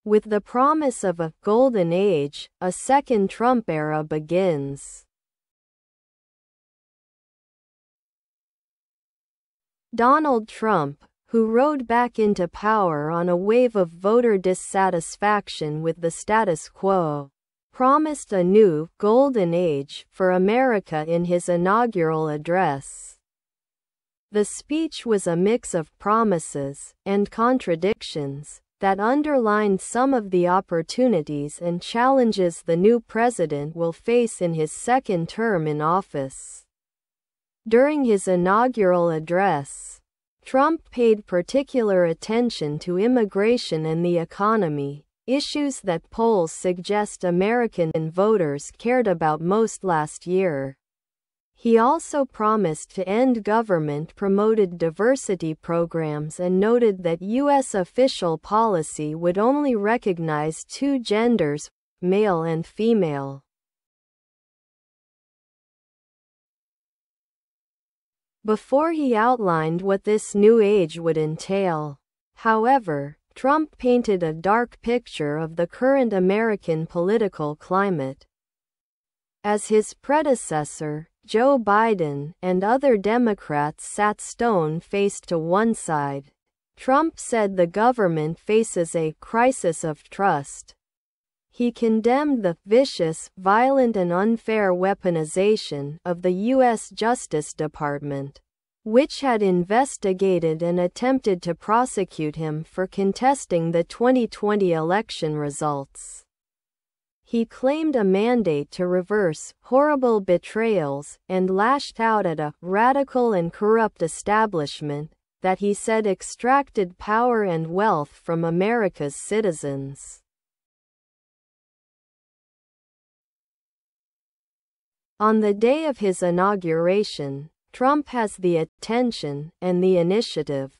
With the promise of a golden age, a second Trump era begins. Donald Trump, who rode back into power on a wave of voter dissatisfaction with the status quo, promised a new golden age for America in his inaugural address. The speech was a mix of promises and contradictions that underlined some of the opportunities and challenges the new president will face in his second term in office. During his inaugural address, Trump paid particular attention to immigration and the economy, issues that polls suggest American voters cared about most last year. He also promised to end government-promoted diversity programs and noted that U.S. official policy would only recognize two genders, male and female. Before he outlined what this new age would entail, however, Trump painted a dark picture of the current American political climate. As his predecessor, Joe Biden, and other Democrats sat stone-faced to one side, Trump said the government faces a crisis of trust. He condemned the vicious, violent and unfair weaponization of the U.S. Justice Department, which had investigated and attempted to prosecute him for contesting the 2020 election results. He claimed a mandate to reverse horrible betrayals and lashed out at a radical and corrupt establishment that he said extracted power and wealth from America's citizens. On the day of his inauguration, Trump has the attention and the initiative.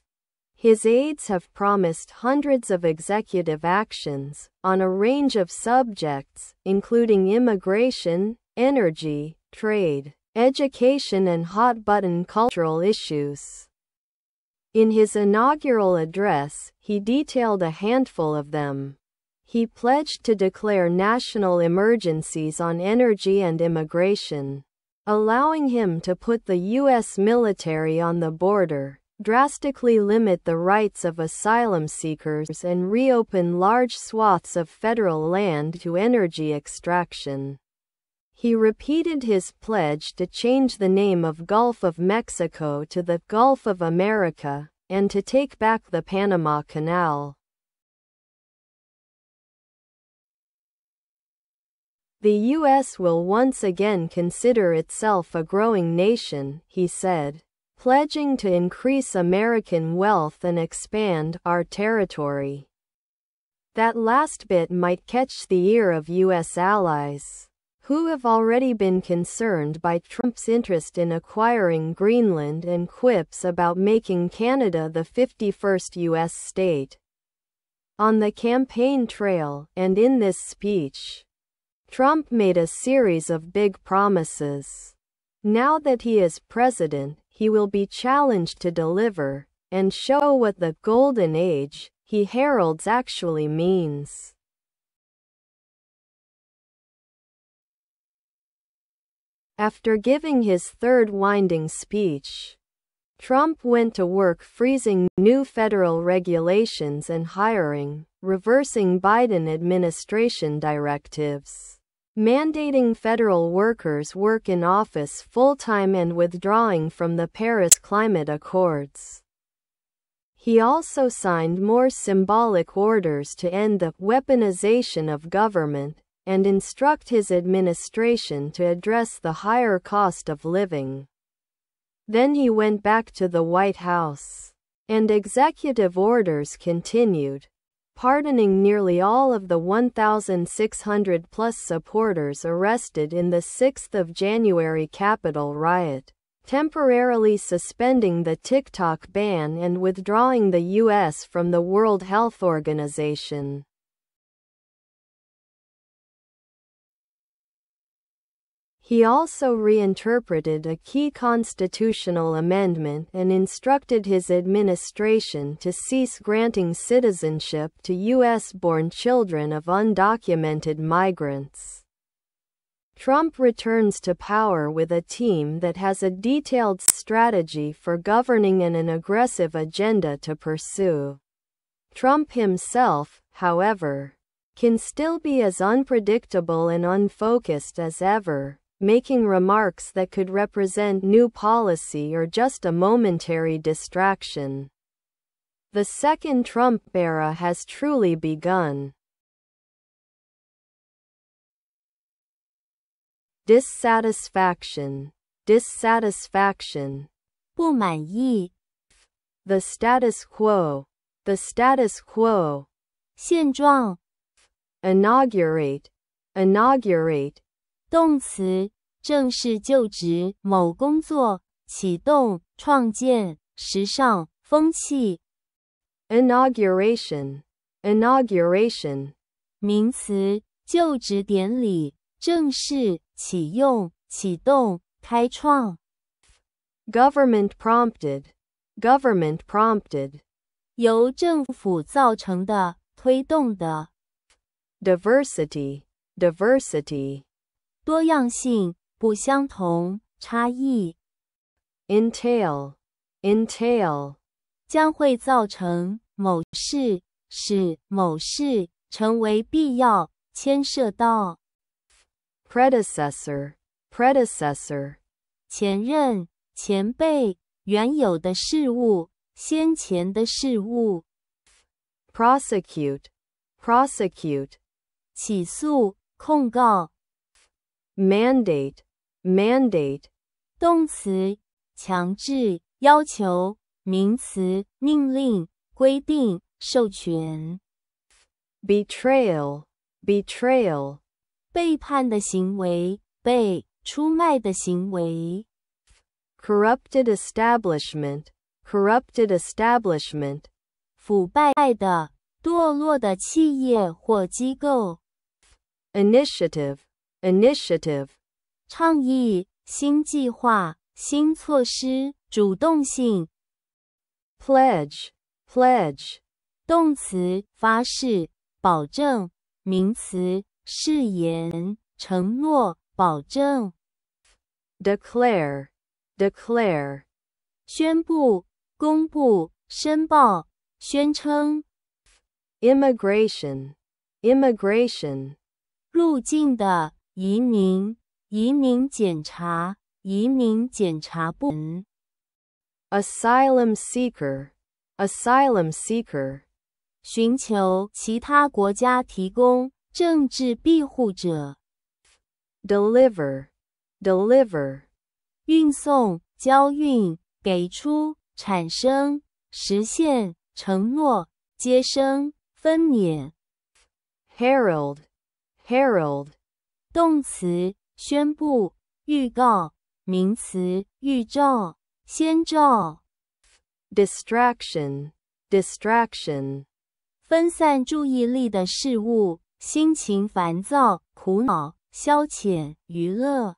His aides have promised hundreds of executive actions on a range of subjects, including immigration, energy, trade, education and hot-button cultural issues. In his inaugural address, he detailed a handful of them. He pledged to declare national emergencies on energy and immigration, allowing him to put the U.S. military on the border, drastically limit the rights of asylum seekers and reopen large swaths of federal land to energy extraction. He repeated his pledge to change the name of Gulf of Mexico to the Gulf of America, and to take back the Panama Canal. The U.S. will once again consider itself a growing nation, he said, pledging to increase American wealth and expand our territory. That last bit might catch the ear of U.S. allies, who have already been concerned by Trump's interest in acquiring Greenland and quips about making Canada the 51st U.S. state. On the campaign trail and in this speech, Trump made a series of big promises. Now that he is president, he will be challenged to deliver and show what the golden age he heralds actually means. After giving his third winding speech, Trump went to work freezing new federal regulations and hiring, reversing Biden administration directives, mandating federal workers work in office full-time and withdrawing from the Paris Climate Accords. He also signed more symbolic orders to end the weaponization of government and instruct his administration to address the higher cost of living. Then he went back to the White House, and executive orders continued, pardoning nearly all of the 1,600-plus supporters arrested in the 6th of January Capitol riot, temporarily suspending the TikTok ban and withdrawing the U.S. from the World Health Organization. He also reinterpreted a key constitutional amendment and instructed his administration to cease granting citizenship to U.S.-born children of undocumented migrants. Trump returns to power with a team that has a detailed strategy for governing and an aggressive agenda to pursue. Trump himself, however, can still be as unpredictable and unfocused as ever, making remarks that could represent new policy or just a momentary distraction. The second Trump era has truly begun. Dissatisfaction. Dissatisfaction. 不满意。The status quo. The status quo. 现状。Inaugurate. Inaugurate. 动词，正式就职某工作，启动，创建，时尚，风气。Inauguration. Inauguration. 名词，就职典礼，正式，启用，启动，开创。Government prompted. Government prompted. 由政府造成的，推动的。Diversity. Diversity. 多样性，不相同，差异。Entail. Entail. 将会造成某事，使某事成为必要，牵涉到。Predecessor. Predecessor. 前任，前辈，原有的事物，先前的事物。Prosecute. Prosecute. 起诉，控告。Mandate. Mandate. 动词，强制，要求。名词，命令，规定，授权。Betrayal. Betrayal. 背叛的行为，被出卖的行为。Corrupted establishment. Corrupted establishment. 腐败的，堕落的企业或机构。Initiative. Initiative. 倡议，新计划，新措施，主动性。Pledge. Pledge. 动词，发誓，保证。名词，誓言，承诺，保证。Declare. Declare. 宣布，公布，申报，宣称。Immigration. Immigration. 入境的，移民，移民检查，移民检查部门。Asylum seeker. Asylum seeker. 寻求其他国家提供政治庇护者。Deliver. Deliver. 运送，交运，给出，产生，实现，承诺，接生，分娩。Herald. Herald. 动词，宣布，预告。名词，预兆，先兆。Distraction. Distraction. 分散注意力的事物，心情烦躁，苦恼，消遣，娱乐。